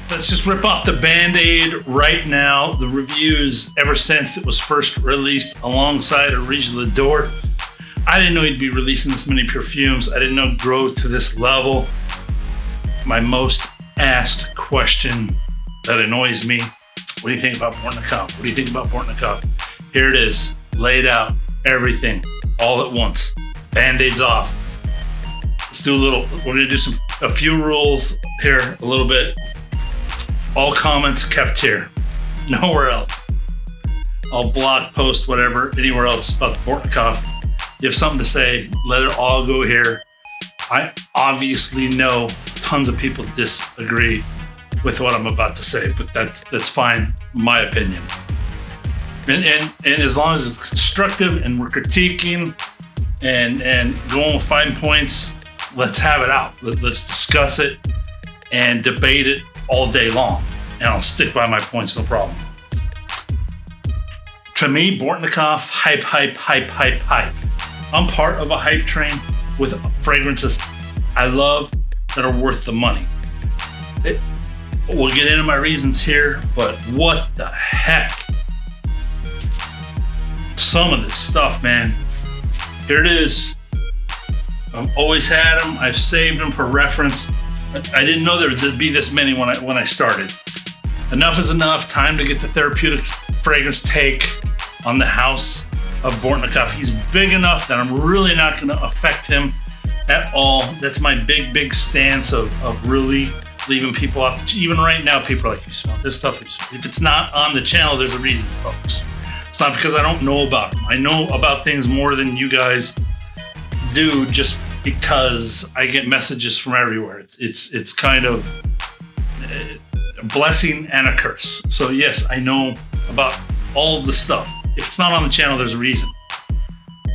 let's just rip off the Band-Aid right now. The reviews, ever since it was first released alongside Origine L'Adore, I didn't know he'd be releasing this many perfumes. I didn't know it'd grow to this level. My most asked question that annoys me: what do you think about Bortnikoff? What do you think about Bortnikoff? Here it is, laid out, everything, all at once. Band-Aids off. Let's do a little, we're gonna do a few rules here, a little bit. All comments kept here, nowhere else. I'll blog post, whatever, anywhere else about the Bortnikoff. You have something to say, let it all go here. I obviously know tons of people disagree with what I'm about to say, but that's fine, my opinion. And as long as it's constructive and we're critiquing and going with 5 points, let's have it out. Let's discuss it and debate it all day long. And I'll stick by my points, no problem. To me, Bortnikoff, hype, hype, hype, hype, hype. I'm part of a hype train with fragrances I love that are worth the money. We'll get into my reasons here, but what the heck? Some of this stuff, man. Here it is. I've always had them. I've saved them for reference. I didn't know there would be this many when I started. Enough is enough. Time to get the therapeutic fragrance take on the house of Bortnikoff. He's big enough that I'm really not going to affect him at all. That's my big stance of really leaving people off. Even right now, people are like, you smell this stuff. If it's not on the channel, there's a reason, folks. It's not because I don't know about them. I know about things more than you guys do, just because I get messages from everywhere. It's kind of a blessing and a curse. So yes, I know about all of the stuff. If it's not on the channel, there's a reason.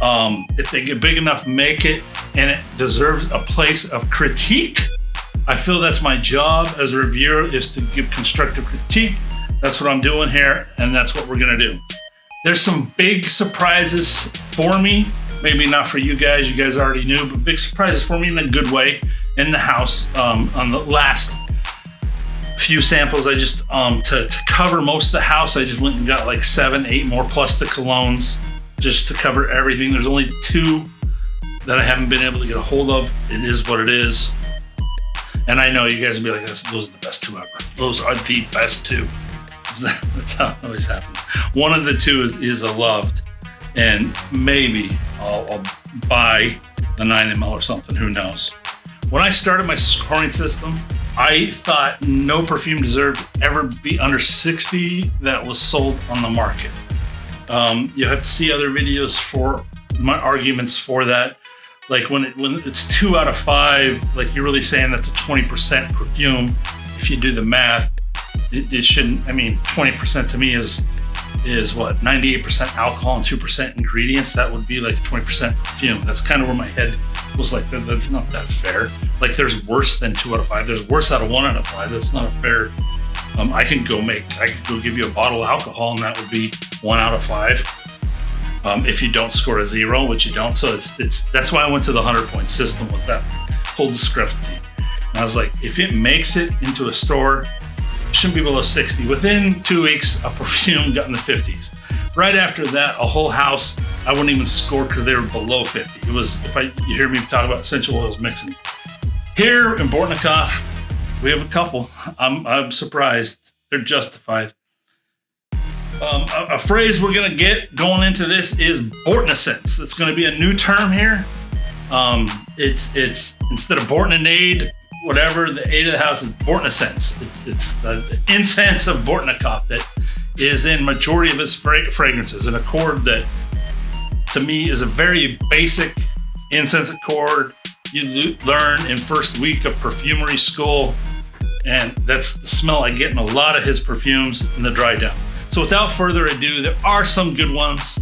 If they get big enough, make it, and it deserves a place of critique. I feel that's my job as a reviewer, is to give constructive critique. That's what I'm doing here, and that's what we're gonna do. There's some big surprises for me. Maybe not for you guys already knew, but big surprises for me in a good way in the house. On the last few samples, I just, to cover most of the house, I just went and got like 7, 8 more plus the colognes just to cover everything. There's only 2 that I haven't been able to get a hold of. It is what it is. And I know you guys will be like, those are the best 2 ever. Those are the best 2. That's how it always happens. One of the 2 is a loved, and maybe I'll buy the 9 ml or something, who knows. When I started my scoring system, I thought no perfume deserved to ever be under 60 that was sold on the market. You have to see other videos for my arguments for that. Like when it's 2 out of 5, like you're really saying that's a 20% perfume. If you do the math, it shouldn't. I mean, 20% to me is what, 98% alcohol and 2% ingredients. That would be like 20% perfume. That's kind of where my head was like, that's not that fair. Like there's worse than 2 out of 5. There's worse out of 1 out of 5. That's not fair. I could go give you a bottle of alcohol and that would be 1 out of 5. If you don't score a 0, which you don't. So that's why I went to the 100-point system with that whole discrepancy. And I was like, if it makes it into a store, it shouldn't be below 60. Within 2 weeks, a perfume got in the 50s. Right after that, a whole house, I wouldn't even score because they were below 50. It was, you hear me talk about essential oils mixing. Here in Bortnikoff, we have a couple. I'm surprised. They're justified. A phrase we're gonna get going into this is Bortnescence. It's gonna be a new term here. It's instead of Bortnade, whatever, the A to the house is Bortnescence. It's the incense of Bortnikoff that is in majority of his fragrances. An accord that, to me, is a very basic incense accord you learn in first week of perfumery school, and that's the smell I get in a lot of his perfumes in the dry down. So without further ado, there are some good ones.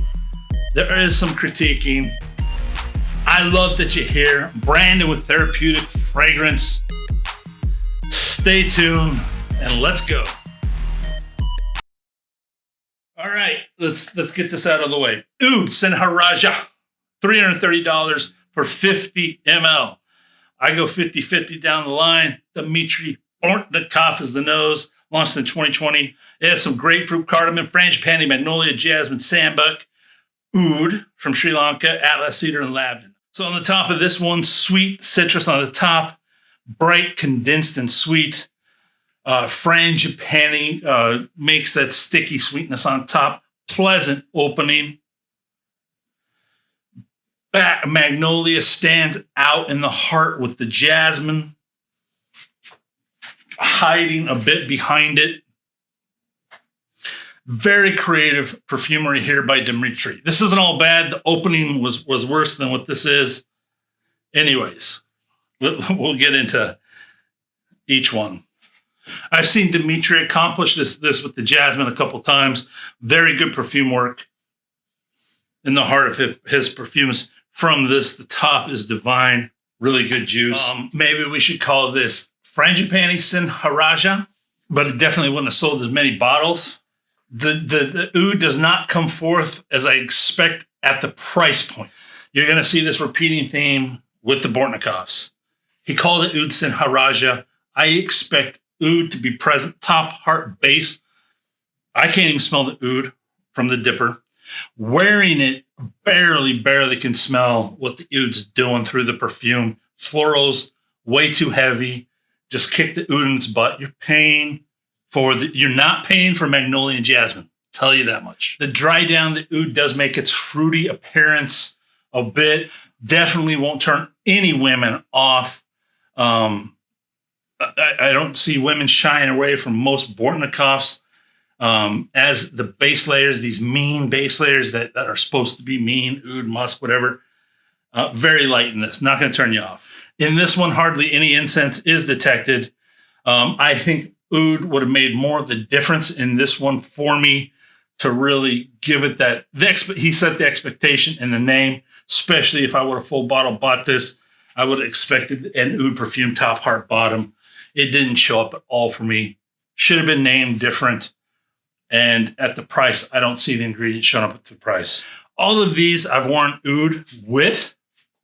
There is some critiquing. I love that you're here. Branded with therapeutic fragrance. Stay tuned and let's go. All right, let's get this out of the way. Oud Sinharaja, $330 for 50 ml. I go 50-50 down the line. Dmitry Bortnikoff is the nose, launched in 2020. It has some grapefruit, cardamom, frangipani, magnolia, jasmine, sambuck, oud from Sri Lanka, atlas cedar, and lavender. So on the top of this one, sweet citrus on the top, bright, condensed, and sweet. Frangipani makes that sticky sweetness on top. Pleasant opening. Back magnolia stands out in the heart with the jasmine hiding a bit behind it. Very creative perfumery here by Dmitry. This isn't all bad. The opening was worse than what this is. Anyways, we'll get into each one. I've seen Dmitry accomplish this with the jasmine a couple times. Very good perfume work in the heart of his perfumes. From this, the top is divine. Really good juice. Maybe we should call this Frangipani Sinharaja, but it definitely wouldn't have sold as many bottles. The Oud does not come forth as I expect at the price point. You're going to see this repeating theme with the Bortnikoffs. He called it Oud Sinharaja. I expect Oud to be present, top, heart, base. I can't even smell the Oud from the dipper. Wearing it, barely can smell what the Oud's doing through the perfume. Florals, way too heavy. Just kick the Oud in its butt. You're not paying for magnolia and jasmine. I'll tell you that much. The dry down, the Oud does make its fruity appearance a bit. Definitely won't turn any women off. I don't see women shying away from most Bortnikoffs. As the base layers, these mean base layers that are supposed to be mean, Oud, Musk, whatever. Very light in this, not going to turn you off. In this one, hardly any incense is detected. I think Oud would have made more of the difference in this one for me to really give it that. He set the expectation in the name, especially if I would have full bottle bought this. I would have expected an Oud perfume, top, heart, bottom. It didn't show up at all for me. Should have been named different. And at the price, I don't see the ingredients showing up at the price. All of these I've worn Oud with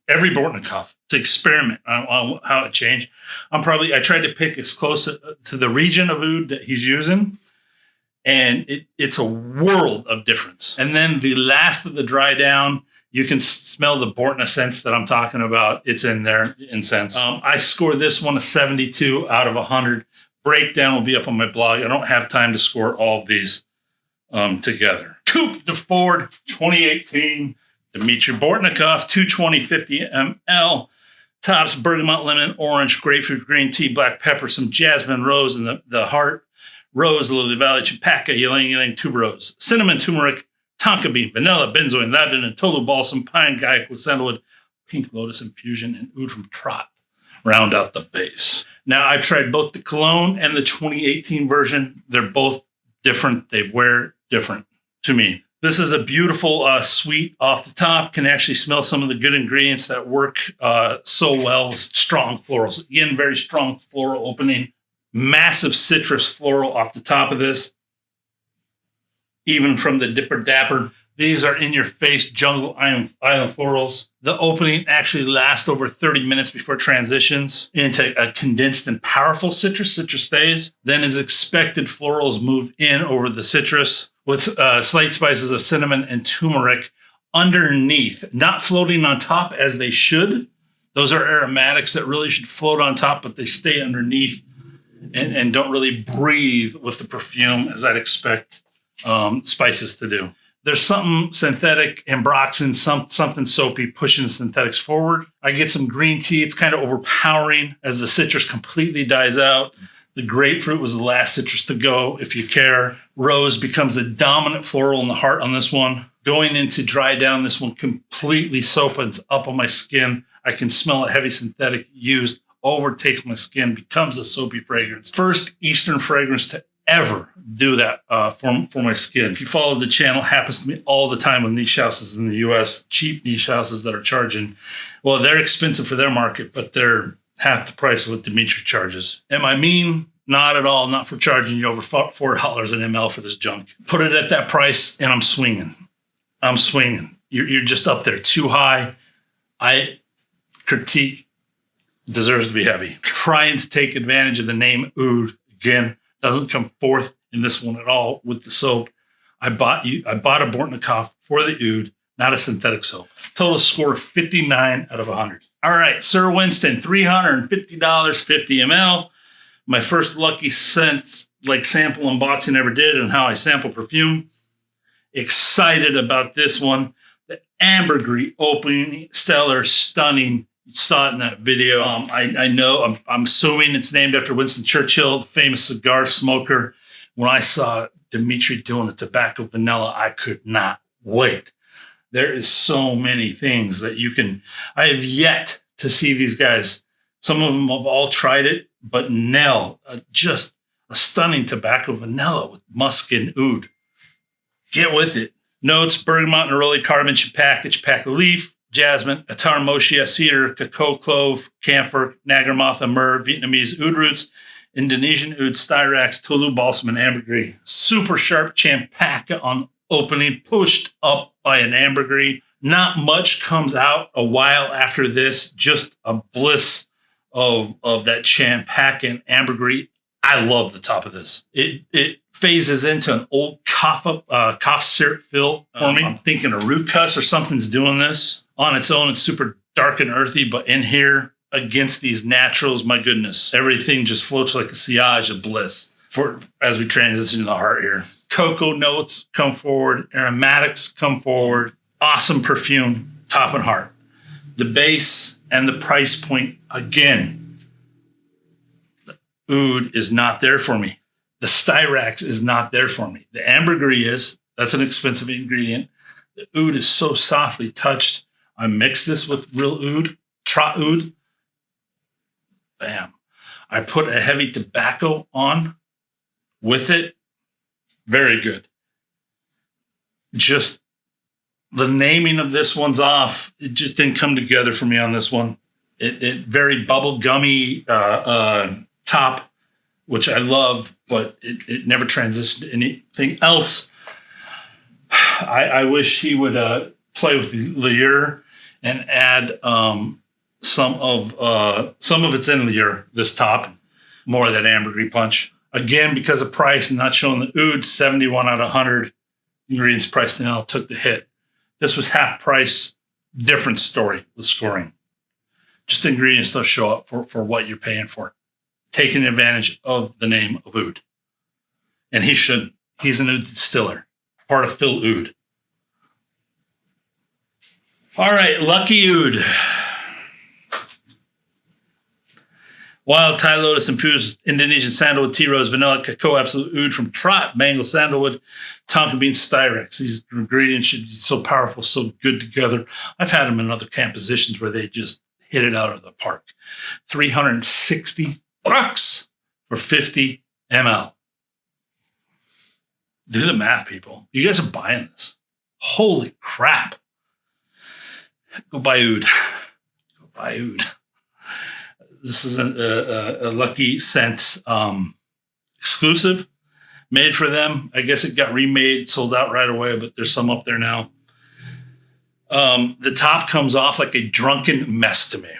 every Bortnikoff to experiment on how it changed. I tried to pick as close to the region of Oud that he's using. And it's a world of difference. And then the last of the dry down, you can smell the Bortna scents that I'm talking about. It's in there, the incense. I scored this one a 72 out of 100. Breakdown will be up on my blog. I don't have time to score all of these together. Coupe de Ford 2018. Dmitry Bortnikoff 220 ml. Tops bergamot, lemon, orange, grapefruit, green tea, black pepper, some jasmine, rose in the heart. Rose, lily valley, champaca, ylang ylang, tuberose, cinnamon, turmeric, tonka bean, vanilla, benzoin, lavender, and tolu balsam, pine, gaiac with sandalwood, pink lotus infusion, and oud from Trot round out the base. Now, I've tried both the Cologne and the 2018 version. They're both different. They wear different to me. This is a beautiful sweet off the top. Can actually smell some of the good ingredients that work so well with strong florals. Again, very strong floral opening. Massive citrus floral off the top of this. Even from the Dipper Dapper. These are in your face jungle island florals. The opening actually lasts over 30 minutes before transitions into a condensed and powerful citrus. Citrus stays. Then as expected, florals move in over the citrus with slight spices of cinnamon and turmeric underneath, not floating on top as they should. Those are aromatics that really should float on top, but they stay underneath and don't really breathe with the perfume as I'd expect spices to do. There's something synthetic, ambroxan, something soapy pushing synthetics forward. I get some green tea. It's kind of overpowering as the citrus completely dies out. The grapefruit was the last citrus to go, if you care. Rose becomes the dominant floral in the heart on this one. Going into dry down, this one completely soapens up on my skin. I can smell a heavy synthetic used, overtakes my skin, becomes a soapy fragrance. First Eastern fragrance to ever do that for my skin. If you follow the channel, happens to me all the time with niche houses in the US, cheap niche houses that are charging. Well, they're expensive for their market, but they're half the price of what Dmitry charges. Am I mean? Not at all. Not for charging you over $4 an ml for this junk. Put it at that price and I'm swinging. You're just up there too high. I critique deserves to be heavy. Trying to take advantage of the name Oud. Again, doesn't come forth in this one at all with the soap. I bought a Bortnikoff for the Oud, not a synthetic soap. Total score 59 out of 100. All right, Sir Winston, $350, 50 ml. My first Lucky Scent sample unboxing I ever did on how I sample perfume. Excited about this one. The ambergris opening, stellar, stunning. You saw it in that video. I know, I'm assuming it's named after Winston Churchill, the famous cigar smoker. When I saw Dmitry doing the tobacco vanilla, I could not wait. There is so many things that you can. I have yet to see these guys. Some of them have all tried it, but nail just a stunning tobacco vanilla with musk and oud. Get with it. Notes: bergamot, neroli, cardamom, champagne leaf, jasmine, attar, mochia, cedar, cacao, clove, camphor, nagarmotha, myrrh, Vietnamese oud roots, Indonesian oud, styrax, tulu, balsam, and ambergris. Super sharp champagne on opening, pushed up by an ambergris. Not much comes out a while after this. Just a bliss of that champagne and ambergris. I love the top of this. It phases into an old cough syrup fill for me. I'm thinking a root cuss or something's doing this. On its own, it's super dark and earthy, but in here, against these naturals, my goodness, everything just floats like a sillage of bliss as we transition to the heart here. Cocoa notes come forward. Aromatics come forward. Awesome perfume, top and heart. The base and the price point, again, the oud is not there for me. The styrax is not there for me. The ambergris is. That's an expensive ingredient. The oud is so softly touched. I mix this with real oud, trot oud. Bam. I put a heavy tobacco on with it. Very good. Just the naming of this one's off. It just didn't come together for me on this one. It very bubble gummy top, which I love, but it never transitioned to anything else. I wish he would play with the lieur and add some of it's in lieur, this top, more of that ambergris punch. Again, because of price and not showing the oud, 71 out of 100. Ingredients priced and all took the hit. This was half price, different story with scoring. Just the ingredients don't show up for what you're paying for. Taking advantage of the name of Oud. And he shouldn't. He's an oud distiller, part of Phil Oud. All right, Lucky Oud. Wild Thai lotus infused Indonesian sandalwood, tea rose, vanilla, cacao, absolute oud from Trot, mango, sandalwood, tonka bean, styrax. These ingredients should be so powerful, so good together. I've had them in other compositions where they just hit it out of the park. $360 for 50 ml. Do the math, people. You guys are buying this. Holy crap. Go buy Oud. Go buy Oud. This is a Lucky Scent exclusive made for them. I guess it got remade, sold out right away, but there's some up there now. The top comes off like a drunken mess to me.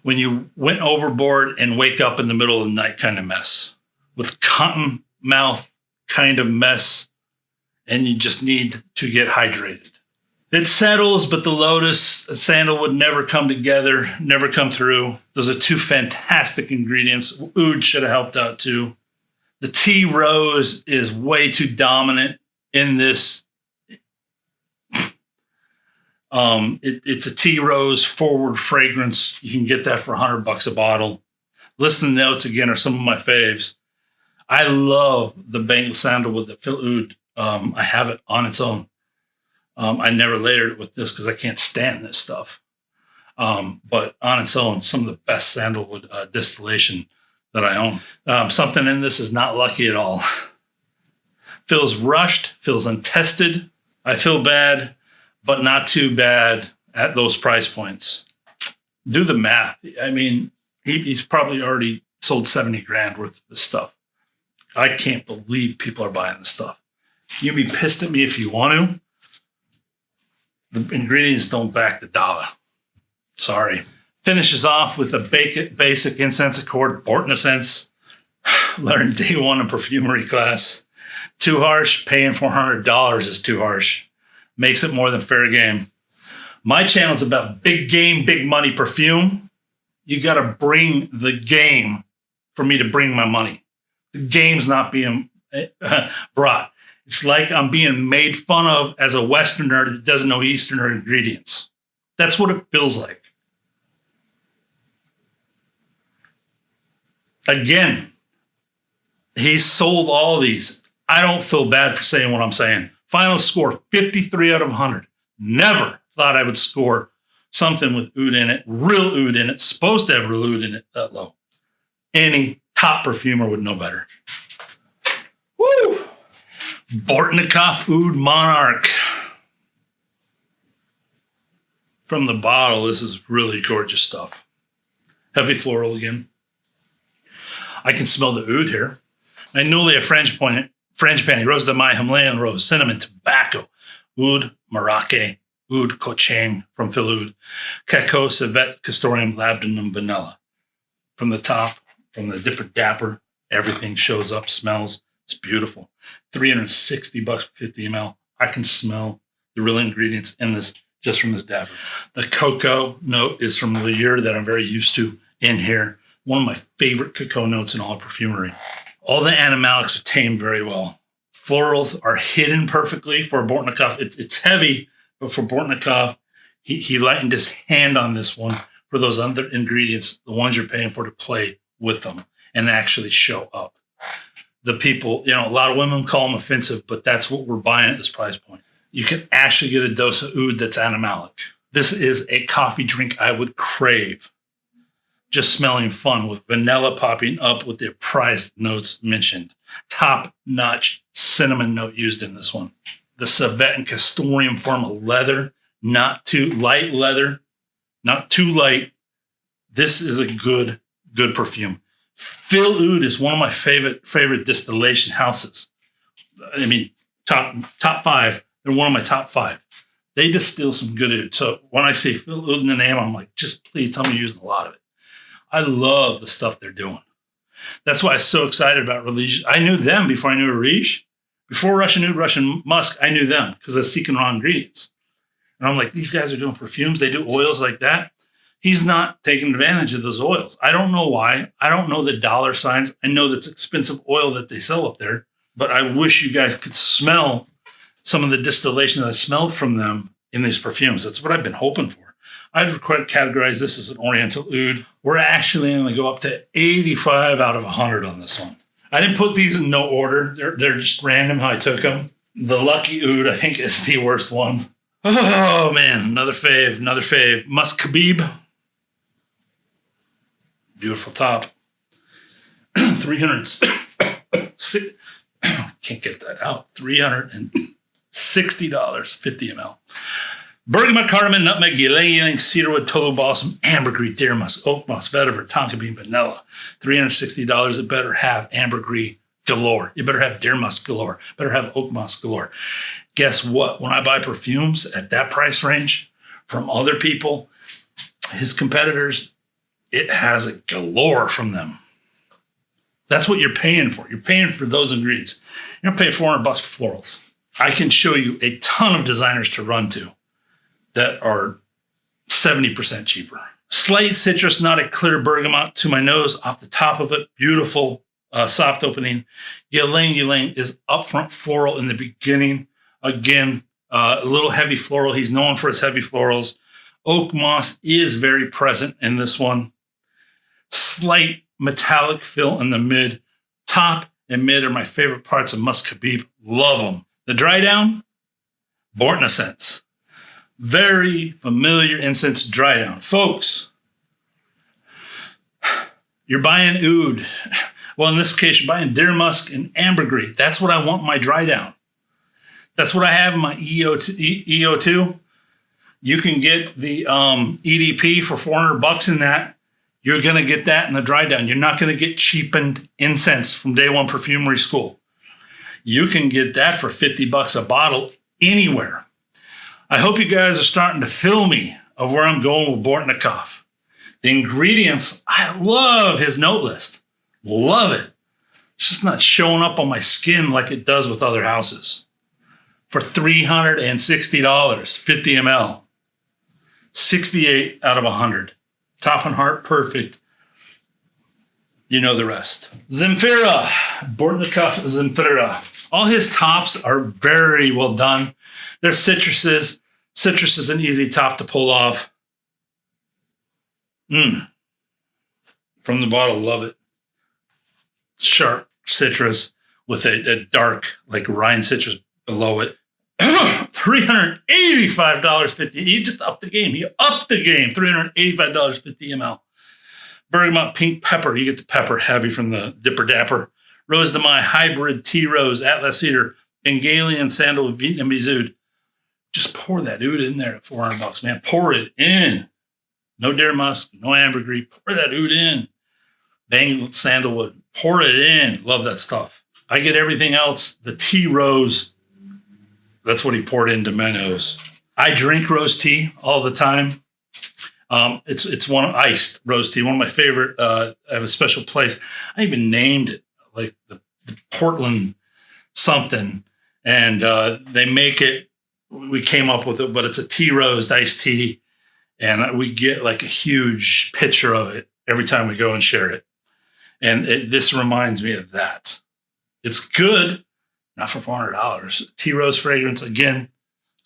When you went overboard and wake up in the middle of the night kind of mess. With cotton mouth kind of mess, and you just need to get hydrated. It settles, but the lotus and sandalwood never come together, never come through. Those are two fantastic ingredients. Oud should have helped out too. The tea rose is way too dominant in this. It's a tea rose forward fragrance. You can get that for $100 a bottle. Listen to the notes again are some of my faves. I love the Bengal sandalwood that Phil Oud. I have it on its own. I never layered it with this because I can't stand this stuff. But on its own, some of the best sandalwood distillation that I own. Something in this is not lucky at all. Feels rushed, feels untested. I feel bad, but not too bad at those price points. Do the math. I mean, he's probably already sold 70 grand worth of this stuff. I can't believe people are buying this stuff. You can be pissed at me if you want to. The ingredients don't back the dollar. Sorry. Finishes off with a basic incense accord, Bortnikoff. Learned day one in perfumery class. Too harsh. Paying $400 is too harsh. Makes it more than fair game. My channel is about big game, big money perfume. You got to bring the game for me to bring my money. The game's not being brought. It's like I'm being made fun of as a Westerner that doesn't know Easterner ingredients. That's what it feels like. Again, he sold all these. I don't feel bad for saying what I'm saying. Final score, 53 out of 100. Never thought I would score something with oud in it, real oud in it, supposed to have real oud in it that low. Any top perfumer would know better. Woo! Bortnikoff Oud Monarch. From the bottle, this is really gorgeous stuff. Heavy floral again. I can smell the oud here. Magnolia, French panny, Rose de Mai, Himalayan rose, cinnamon, tobacco, Oud Monarch, Oud Cochang from Phil Oud, Cacao, Civet, Castoreum, Labdanum, Vanilla. From the top, from the Dipper Dapper, everything shows up, smells. It's beautiful. $360 for 50 ml. I can smell the real ingredients in this just from this dapper. The cocoa note is from the year that I'm very used to in here. One of my favorite cocoa notes in all of perfumery. All the animalics are tamed very well. Florals are hidden perfectly for Bortnikoff. It's heavy, but for Bortnikoff, he lightened his hand on this one for those other ingredients, the ones you're paying for, to play with them and actually show up. The people, a lot of women call them offensive, but that's what we're buying at this price point. You can actually get a dose of oud that's animalic. This is a coffee drink I would crave. Just smelling fun with vanilla popping up with the prized notes mentioned. Top-notch cinnamon note used in this one. The civet and castoreum form of leather, not too light leather, not too light. This is a good perfume. Phil Oud is one of my favorite distillation houses. I mean, top five. They're one of my top five. They distill some good oud. So when I say Phil Oud in the name, I'm like, just please tell me you're using a lot of it. I love the stuff they're doing. That's why I'm so excited about Relish. I knew them before I knew Relish. Before Russian Oud, Russian Musk, I knew them because I was seeking raw ingredients. And I'm like, these guys are doing perfumes. They do oils like that. He's not taking advantage of those oils. I don't know why. I don't know the dollar signs. I know that's expensive oil that they sell up there. But I wish you guys could smell some of the distillation that I smelled from them in these perfumes. That's what I've been hoping for. I'd categorize this as an Oriental Oud. We're actually going to go up to 85 out of 100 on this one. I didn't put these in no order. They're just random how I took them. The Lucky Oud, I think, is the worst one. Oh, man. Another fave. Musk Khabib. Beautiful top. 300. Can't get that out. $360, 50 ml. Bergamot, cardamom, nutmeg, ylang, cedarwood, tolu balsam, ambergris, deer musk, oak moss, vetiver, tonka bean, vanilla. $360. It better have ambergris galore. You better have deer musk galore. Better have oak moss galore. Guess what? When I buy perfumes at that price range from other people, his competitors, it has a galore from them. That's what you're paying for. You're paying for those ingredients. You're going to pay $400 for florals. I can show you a ton of designers to run to that are 70% cheaper. Slight citrus, not a clear bergamot to my nose off the top of it. Beautiful, soft opening. Ylang is upfront floral in the beginning. Again, a little heavy floral. He's known for his heavy florals. Oak moss is very present in this one. Slight metallic fill in the mid. Top and mid are my favorite parts of Musk Khabib. Love them. The dry down, Bortnikoff. Very familiar incense dry down. Folks, you're buying oud. Well, in this case, you're buying deer musk and ambergris. That's what I want in my dry down. That's what I have in my EO2. You can get the EDP for $400 in that. You're going to get that in the dry down. You're not going to get cheapened incense from day one perfumery school. You can get that for $50 a bottle anywhere. I hope you guys are starting to feel me of where I'm going with Bortnikoff. The ingredients, I love his note list. Love it. It's just not showing up on my skin like it does with other houses. For $360, 50 ml. 68 out of 100. Top and heart, perfect. You know the rest. Zemfira. Bortnikoff Zemfira. All his tops are very well done. They're citruses. Citrus is an easy top to pull off. From the bottle, love it. Sharp citrus with a dark, like Rhine citrus below it. $385.50. He just upped the game. He upped the game. $385.50 ml. Bergamot pink pepper. You get the pepper heavy from the Dipper Dapper. Rose de Mai hybrid tea rose, Atlas cedar, Bengalian sandalwood, Vietnamese oud. Just pour that oud in there at $400, man. Pour it in. No dare musk, no ambergris. Pour that oud in. Bengal sandalwood. Pour it in. Love that stuff. I get everything else. The tea rose. That's what he poured into Menno's. I drink rose tea all the time. It's one iced rose tea. One of my favorite. I have a special place. I even named it like the Portland something, and they make it. We came up with it, but it's a tea rose iced tea, and we get like a huge pitcher of it every time we go and share it. And this reminds me of that. It's good, not for $400. Tea rose fragrance, again,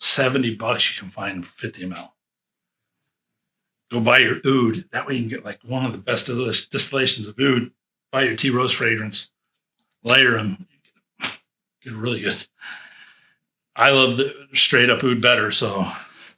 $70 you can find for 50 ml. Go buy your oud. That way you can get like one of the best distillations of oud. Buy your tea rose fragrance. Layer them. Get really good. I love the straight up oud better. So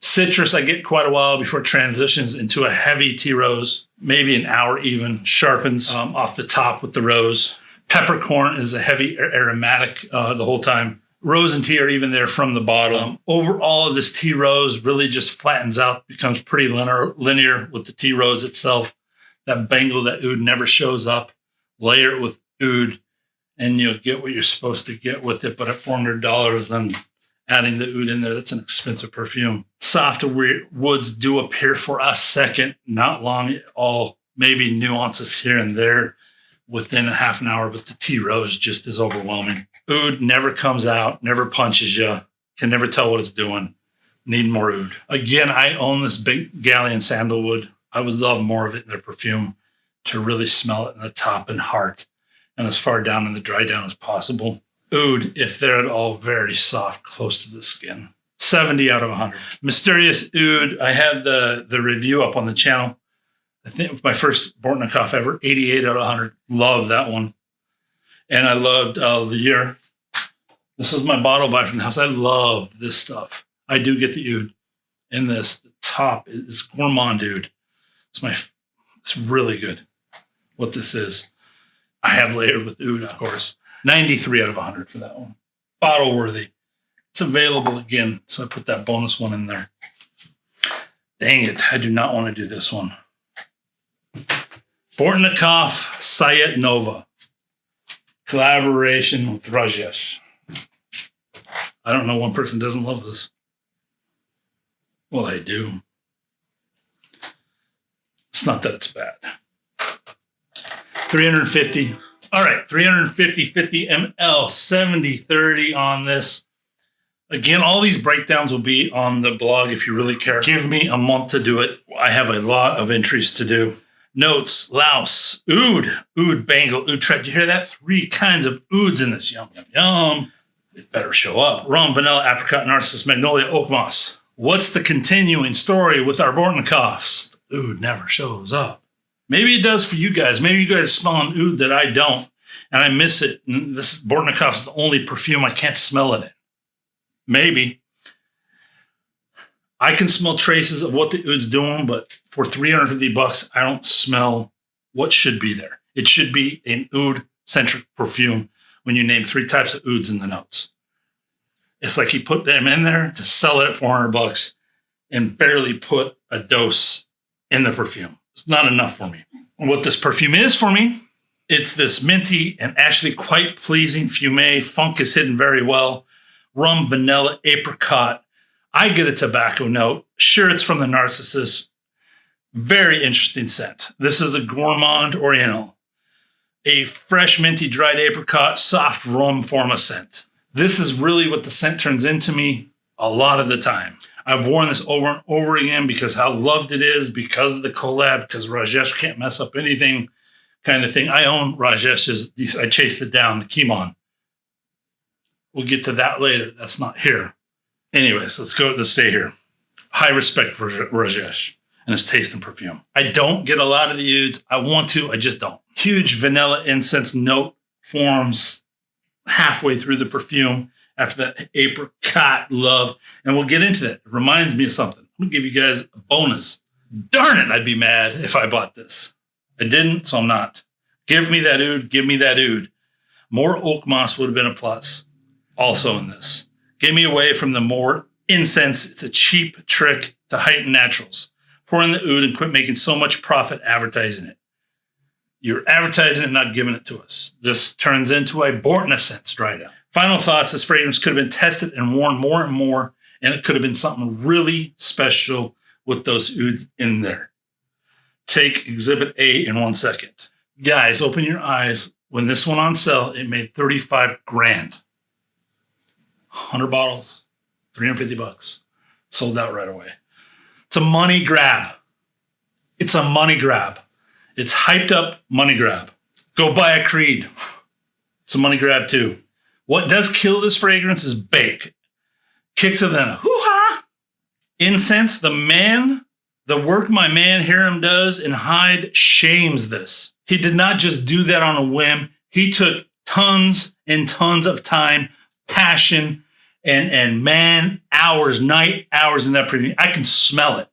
citrus, I get quite a while before it transitions into a heavy tea rose. Maybe an hour even. Sharpens off the top with the rose. Peppercorn is a heavy aromatic the whole time. Rose and tea are even there from the bottom. Overall, this tea rose really just flattens out, becomes pretty linear with the tea rose itself. That Bengal, that oud never shows up. Layer it with oud, and you'll get what you're supposed to get with it. But at $400, then adding the oud in there, that's an expensive perfume. Softer woods do appear for a second, not long at all. Maybe nuances here and there within a half an hour, but the tea rose just is overwhelming. Oud never comes out, never punches you, can never tell what it's doing. Need more oud. Again, I own this big Bengalian sandalwood. I would love more of it in a perfume to really smell it in the top and heart and as far down in the dry down as possible. Oud, if they're at all very soft, close to the skin. 70 out of 100. Mysterious Oud. I have the review up on the channel. I think it was my first Bortnikoff ever. 88 out of 100. Love that one. And I loved the year. This is my bottle buy from the house. I love this stuff. I do get the oud in this. The top is gourmand oud. It's really good what this is. I have layered with oud, of course. 93 out of 100 for that one. Bottle worthy. It's available again, so I put that bonus one in there. Dang it, I do not want to do this one. Bortnikoff Sayat Nova. Collaboration with Rajesh. I don't know, one person doesn't love this. Well, I do. It's not that it's bad. 350. All right, 350, 50 ml, 70, 30 on this. Again, all these breakdowns will be on the blog if you really care. Give me a month to do it. I have a lot of entries to do. Notes, Laos, Oud, Oud Bengal, Oud Tret. You hear that? 3 kinds of ouds in this. Yum, yum, yum. It better show up. Rum, vanilla, apricot, narcissus, magnolia, oak moss. What's the continuing story with our Bortnikoffs? The oud never shows up. Maybe it does for you guys. Maybe you guys smell an oud that I don't, and I miss it. And this Bortnikoff is the only perfume I can't smell it in. Maybe. I can smell traces of what the oud's doing, but for $350, I don't smell what should be there. It should be an oud-centric perfume when you name 3 types of ouds in the notes. It's like he put them in there to sell it at $400 and barely put a dose in the perfume. It's not enough for me. What this perfume is for me, it's this minty and actually quite pleasing fume. Funk is hidden very well. Rum, vanilla, apricot. I get a tobacco note. Sure, it's from the narcissus, Very interesting scent. This is a Gourmand Oriental, a fresh minty dried apricot soft rum forma scent. This is really what the scent turns into me a lot of the time. I've worn this over and over again because how loved it is, because of the collab, because Rajesh can't mess up anything kind of thing. I own Rajesh's. I chased it down, the Kimon. We'll get to that later. That's not here. Anyways, let's stay here. High respect for Rajesh and his taste in perfume. I don't get a lot of the Ouds. I want to, I just don't. Huge vanilla incense note forms halfway through the perfume after that apricot love. And we'll get into that. It reminds me of something. I'm going to give you guys a bonus. Darn it, I'd be mad if I bought this. I didn't, so I'm not. Give me that Oud. Give me that Oud. More oak moss would have been a plus also in this. Get me away from the more incense. It's a cheap trick to heighten naturals. Pour in the Oud and quit making so much profit advertising it. You're advertising it, not giving it to us. This turns into a Bortnikoff scent dried out. Final thoughts, this fragrance could have been tested and worn more and more, and it could have been something really special with those Ouds in there. Take Exhibit A in 1 second. Guys, open your eyes. When this went on sale, it made 35 grand. 100 bottles, 350 bucks. Sold out right away. It's a money grab. It's a money grab. It's hyped up money grab. Go buy a Creed. It's a money grab too. What does kill this fragrance is bake. Kicks it in a hoo-ha. Incense, the work my man Hiram does in Hyde shames this. He did not just do that on a whim. He took tons and tons of time, passion, and man, hours, night hours in that preview. I can smell it.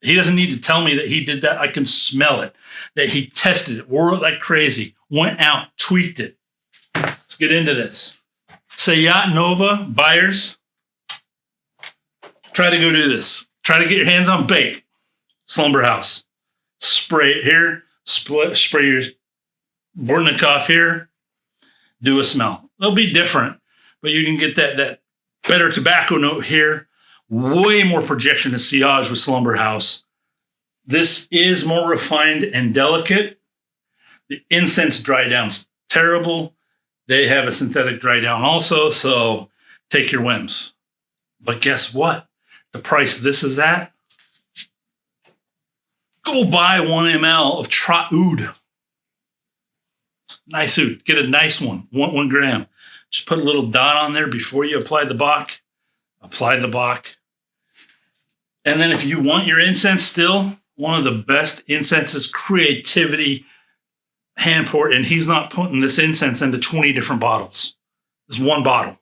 He doesn't need to tell me that he did that. I can smell it, that he tested it, wore it like crazy, went out, tweaked it. Let's get into this. Sayat Nova buyers, try to go do this. Try to get your hands on Bake. Slumber House. Spray it here. Spray your Bortnikoff here. Do a smell. They'll be different, but you can get that better tobacco note here. Way more projection of sillage with Slumber House. This is more refined and delicate. The incense dry down's terrible. They have a synthetic dry down also, so take your whims. But guess what? The price this is at, go buy 1 ml of Oud. Nice Oud. Get a nice one, 1 gram. Just put a little dot on there before you apply the Bach. Apply the Bach. And then if you want your incense still, one of the best incenses, creativity, hand pour, and he's not putting this incense into 20 different bottles. It's 1 bottle,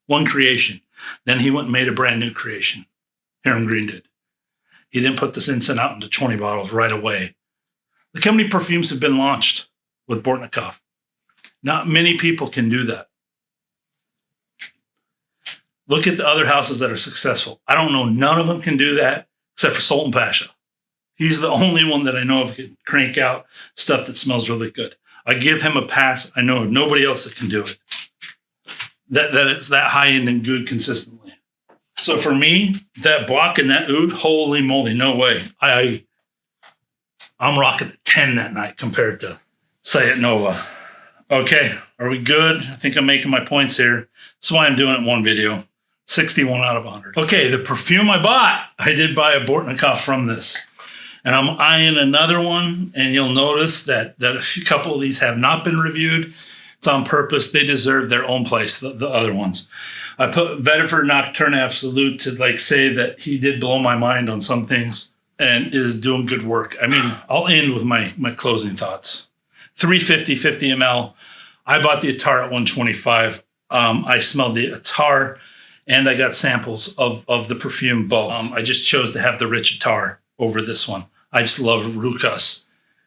1 creation. Then he went and made a brand new creation. Hiram Green did. He didn't put this incense out into 20 bottles right away. Look how many perfumes have been launched with Bortnikoff. Not many people can do that. Look at the other houses that are successful. I don't know, none of them can do that except for Sultan Pasha. He's the only one that I know of can crank out stuff that smells really good. I give him a pass. I know of nobody else that can do it. That it's that high end and good consistently. So for me, that Bach and that Oud, holy moly, no way. I'm rocking a 10 that night compared to Sayat Nova. Okay, are we good? I think I'm making my points here. That's why I'm doing it in one video. 61 out of 100. Okay, the perfume I bought, I did buy a Bortnikoff from this. And I'm eyeing another one, and you'll notice that a couple of these have not been reviewed. It's on purpose. They deserve their own place, the other ones. I put Vetiver Nocturne Absolu to say that he did blow my mind on some things and is doing good work. I mean, I'll end with my closing thoughts. 350, 50 ml. I bought the Attar at 125. I smelled the Attar, and I got samples of the perfume both. I just chose to have the rich Attar over this one. I just love Rukas.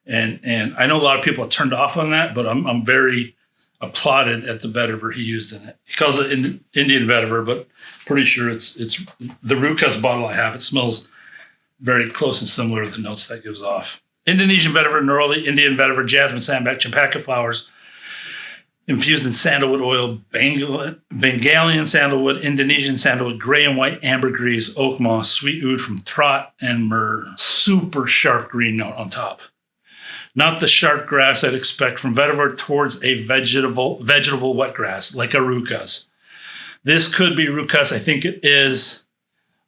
And I know a lot of people are turned off on that, but I'm very applauded at the vetiver he used in it. He calls it Indian vetiver, but pretty sure it's the Rukas bottle I have. It smells very close and similar to the notes that gives off. Indonesian vetiver, Neroli, Indian vetiver, jasmine, sambac, champaca flowers, infused in sandalwood oil, Bengalian sandalwood, Indonesian sandalwood, gray and white ambergris, oak moss, sweet oud from trot and myrrh. Super sharp green note on top. Not the sharp grass I'd expect from vetiver towards a vegetable wet grass like a rukaz. This could be rukaz. I think it is.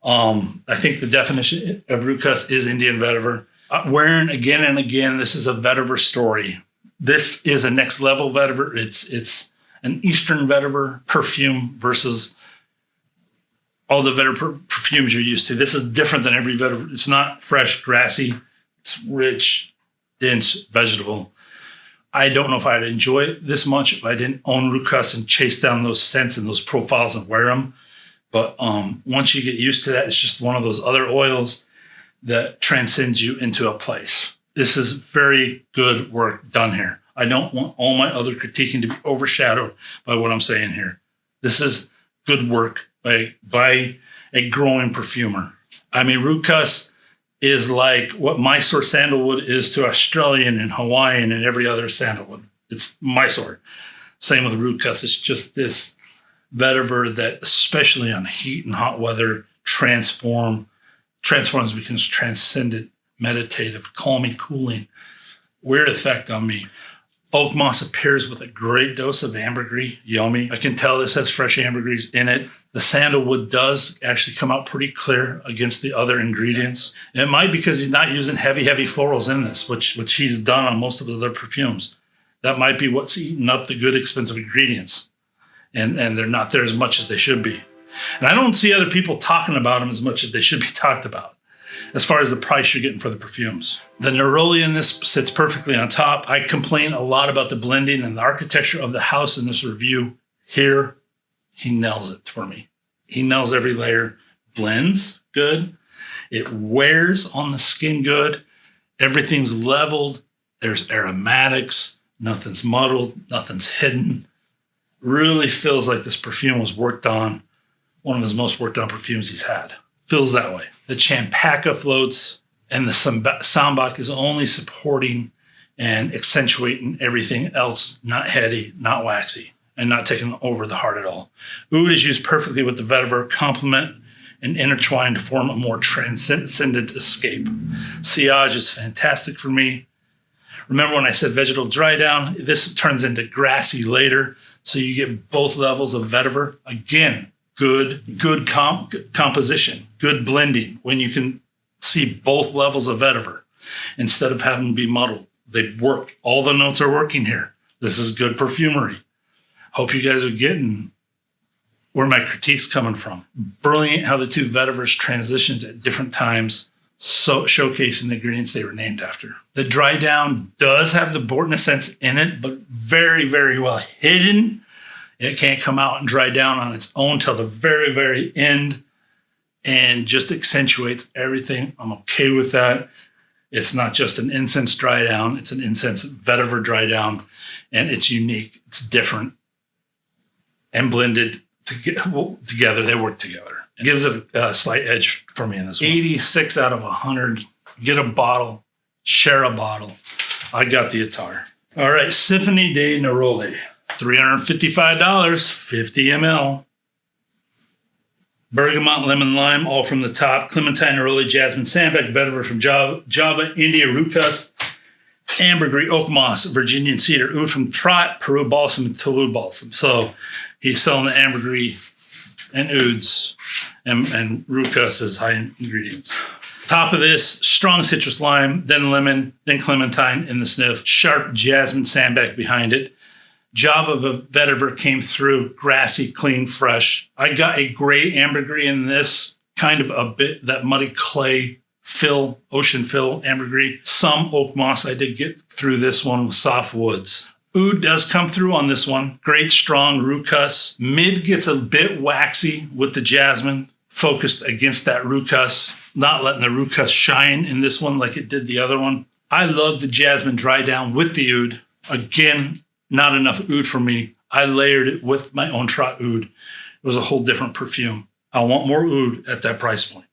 I think the definition of rukaz is Indian vetiver. Wearing again and again, this is a vetiver story. This is a next level vetiver. It's an Eastern vetiver perfume versus all the vetiver perfumes you're used to. This is different than every vetiver. It's not fresh, grassy. It's rich, dense, vegetable. I don't know if I'd enjoy it this much if I didn't own rukaz and chase down those scents and those profiles and wear them. But once you get used to that, it's just one of those other oils that transcends you into a place. This is very good work done here. I don't want all my other critiquing to be overshadowed by what I'm saying here. This is good work by a growing perfumer. I mean, rukaz is like what Mysore sandalwood is to Australian and Hawaiian and every other sandalwood. It's Mysore. Same with rukaz. It's just this vetiver that, especially on heat and hot weather, transforms, becomes transcendent, meditative, calming, cooling, weird effect on me. Oak moss appears with a great dose of ambergris. Yummy. I can tell this has fresh ambergris in it. The sandalwood does actually come out pretty clear against the other ingredients. It might be because he's not using heavy florals in this, which he's done on most of his other perfumes. That might be what's eating up the good, expensive ingredients. And they're not there as much as they should be. And I don't see other people talking about them as much as they should be talked about as far as the price you're getting for the perfumes. The Neroli in this sits perfectly on top. I complain a lot about the blending and the architecture of the house in this review. Here, he nails it for me. He nails every layer. Blends good. It wears on the skin good. Everything's leveled. There's aromatics. Nothing's muddled. Nothing's hidden. Really feels like this perfume was worked on. One of his most worked on perfumes he's had. Feels that way. The Champaca floats and the Sambac is only supporting and accentuating everything else, not heady, not waxy, and not taking over the heart at all. Oud is used perfectly with the vetiver, complement and intertwine to form a more transcendent escape. Sillage is fantastic for me. Remember when I said vegetal dry down? This turns into grassy later, so you get both levels of vetiver. Again, good composition, good blending when you can see both levels of vetiver instead of having to be muddled. They work. All the notes are working here. This is good perfumery. Hope you guys are getting where my critique's coming from. Brilliant how the two vetivers transitioned at different times, so showcasing the ingredients they were named after. The dry down does have the Bortnikoff scents in it, but very, very well hidden. It can't come out and dry down on its own till the very, very end and just accentuates everything. I'm okay with that. It's not just an incense dry down. It's an incense vetiver dry down, and it's unique. It's different and blended together. They work together. It gives it a slight edge for me in this one. 86 out of 100. Get a bottle. Share a bottle. I got the Attar. All right, Symphonie De Neroli. $355, 50 ml. Bergamot, lemon, lime, all from the top. Clementine, Neroli, jasmine, sambac, vetiver from Java, India, rukaz, ambergris, oak moss, Virginian cedar, oud from Trot, Peru balsam, and Toulouse balsam. So he's selling the ambergris and ouds and rukaz as high ingredients. Top of this, strong citrus lime, then lemon, then clementine in the sniff. Sharp jasmine sambac behind it. Java vetiver came through, grassy, clean, fresh. I got a gray ambergris in this, kind of a bit that muddy clay fill, ocean fill ambergris. Some oak moss I did get through this one with soft woods. Oud does come through on this one. Great, strong rukaz. Mid gets a bit waxy with the jasmine, focused against that rukaz, not letting the rukaz shine in this one like it did the other one. I love the jasmine dry down with the oud. Again, not enough oud for me. I layered it with my own Trot oud. It was a whole different perfume. I want more oud at that price point.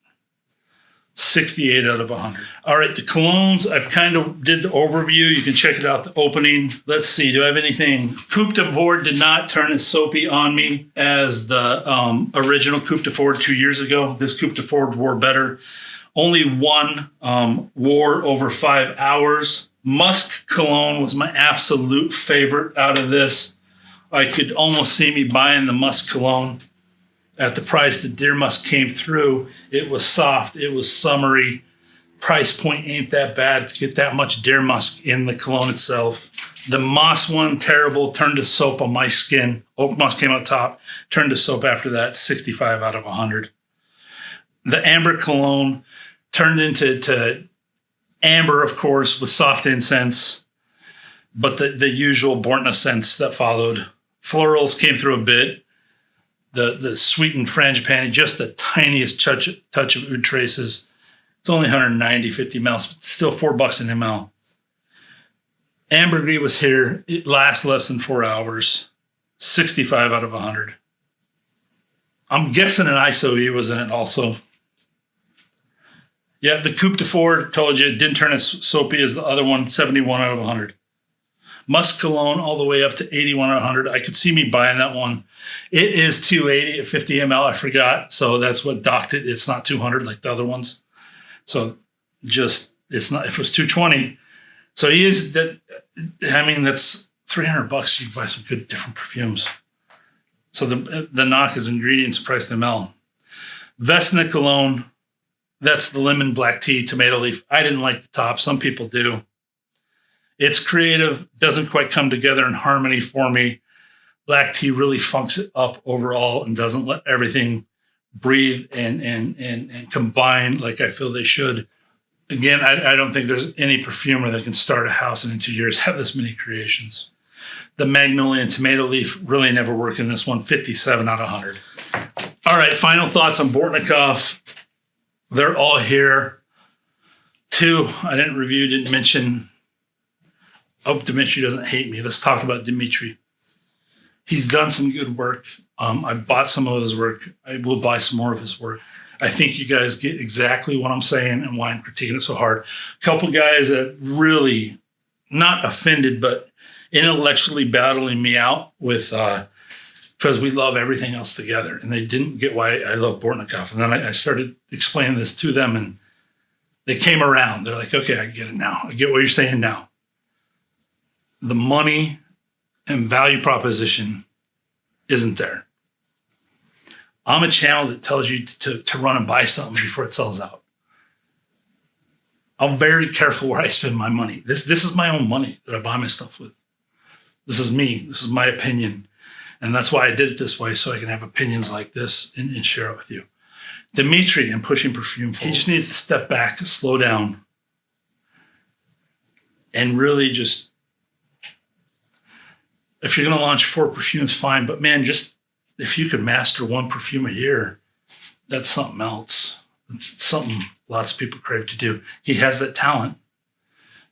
68 out of 100. All right, the colognes, I've kind of did the overview. You can check it out, the opening. Let's see, do I have anything? Coupe de Foudre did not turn as soapy on me as the original Coupe de Foudre 2 years ago. This Coupe de Foudre wore better. Only one wore over 5 hours. Musk Cologne was my absolute favorite out of this. I could almost see me buying the Musk Cologne at the price that Deer Musk came through. It was soft. It was summery. Price point ain't that bad to get that much Deer Musk in the cologne itself. The Moss one, terrible, turned to soap on my skin. Oak Moss came out top, turned to soap after that, 65 out of 100. The Amber Cologne turned into amber, of course, with soft incense, but the usual Bortnikoff scents that followed. Florals came through a bit. The sweetened frangipani, just the tiniest touch of oud traces. It's only 150 ml, but still $4 an ml. Ambergris was here. It lasts less than 4 hours. 65 out of 100. I'm guessing an ISO-E was in it also. Yeah, the Coupe de Foudre, told you, it didn't turn as soapy as the other one, 71 out of 100. Musk Cologne all the way up to 81 out of 100. I could see me buying that one. It is 280 at 50 ml. I forgot. So that's what docked it. It's not 200 like the other ones. So just, it's not, if it was 220. So he is that, I mean, that's $300. You can buy some good different perfumes. So the knock is ingredients, price the ml. VESNA Cologne. That's the lemon, black tea, tomato leaf. I didn't like the top. Some people do. It's creative, doesn't quite come together in harmony for me. Black tea really funks it up overall and doesn't let everything breathe and combine like I feel they should. Again, I don't think there's any perfumer that can start a house and in 2 years have this many creations. The magnolia and tomato leaf really never work in this one, 57 out of 100. All right, final thoughts on Bortnikoff. They're all here. 2, I didn't review, didn't mention. Hope Dmitry doesn't hate me. Let's talk about Dmitry. He's done some good work. I bought some of his work. I will buy some more of his work. I think you guys get exactly what I'm saying and why I'm critiquing it so hard. A couple guys that really, not offended, but intellectually battling me out with, because we love everything else together. And they didn't get why I love Bortnikoff. And then I started explaining this to them and they came around. They're like, okay, I get it now. I get what you're saying now. The money and value proposition isn't there. I'm a channel that tells you to run and buy something before it sells out. I'm very careful where I spend my money. This is my own money that I buy my stuff with. This is me. This is my opinion. And that's why I did it this way, so I can have opinions like this and share it with you. Dmitry and pushing perfume forward. He just needs to step back, slow down, and really just, if you're going to launch 4 perfumes, fine. But man, just if you could master 1 perfume a year, that's something else. It's something lots of people crave to do. He has that talent,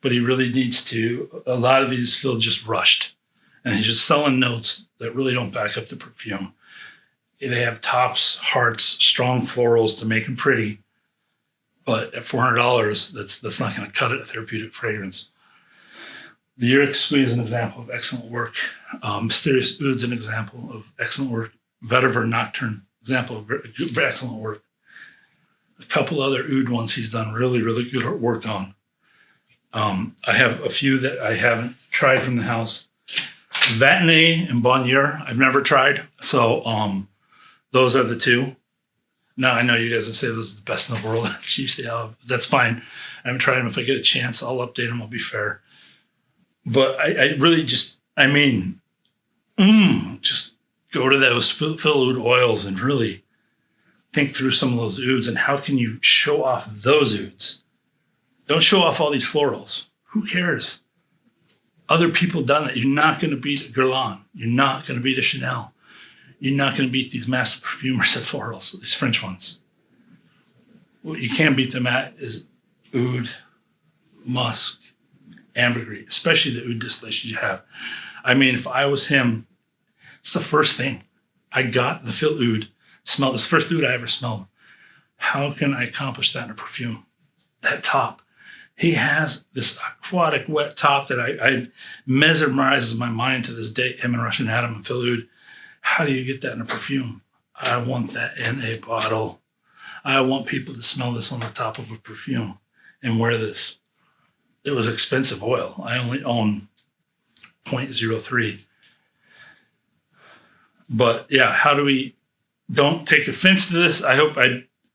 but he really needs to. A lot of these feel just rushed. And he's just selling notes that really don't back up the perfume. They have tops, hearts, strong florals to make them pretty. But at $400, that's not going to cut it, a therapeutic fragrance. The Uric Squeeze is an example of excellent work. Mysterious Oud's an example of excellent work. Vetiver Nocturne, example of excellent work. A couple other Oud ones he's done really, really good work on. I have a few that I haven't tried from the house. Vetiver and Bonnier, I've never tried. So those are the 2. Now, I know you guys will say those are the best in the world. That's usually how, that's fine. I haven't tried them. If I get a chance, I'll update them. I'll be fair. But I really just, I mean, just go to those fill oud oils and really think through some of those ouds and how can you show off those ouds. Don't show off all these florals. Who cares? Other people done that. You're not going to beat Guerlain. You're not going to beat a Chanel. You're not going to beat these master perfumers at florals, these French ones. What you can beat them at is oud, musk, ambergris, especially the oud distillations you have. I mean, if I was him, it's the first thing. I got the fill oud smell. It's the first oud I ever smelled. how can I accomplish that in a perfume? That top. He has this aquatic wet top that I mesmerizes my mind to this day, him and Russian Adam and Phil Oud. How do you get that in a perfume? I want that in a bottle. I want people to smell this on the top of a perfume and wear this. It was expensive oil. I only own 0.03. But yeah, how do we, don't take offense to this.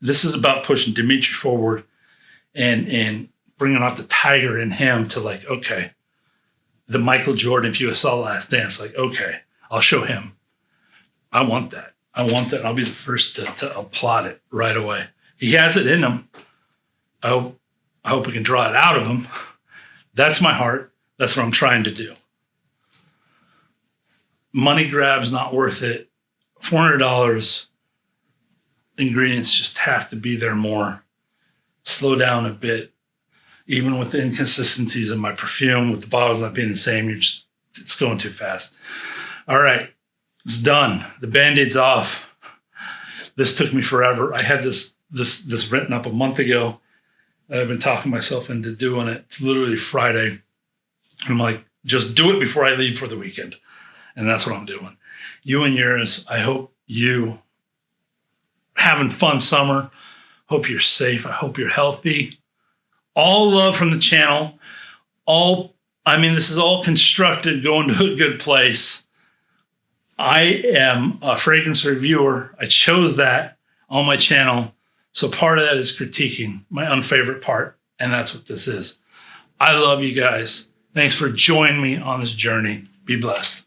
This is about pushing Dmitry forward and bringing out the tiger in him to like, okay, the Michael Jordan, if you saw Last Dance, like, okay, I'll show him. I want that. I'll be the first to applaud it right away. He has it in him. I hope we can draw it out of him. That's my heart. That's what I'm trying to do. Money grab's not worth it. $400. Ingredients just have to be there more. Slow down a bit. Even with the inconsistencies in my perfume, with the bottles not being the same, it's going too fast. All right, it's done. The Band-Aid's off. This took me forever. I had this written up a month ago. I've been talking myself into doing it. It's literally Friday. I'm like, just do it before I leave for the weekend. And that's what I'm doing. You and yours, I hope you having fun summer. Hope you're safe. I hope you're healthy. All love from the channel. This is all constructed going to a good place. I am a fragrance reviewer. I chose that on my channel. So part of that is critiquing my unfavorite part. And that's what this is. I love you guys. Thanks for joining me on this journey. Be blessed.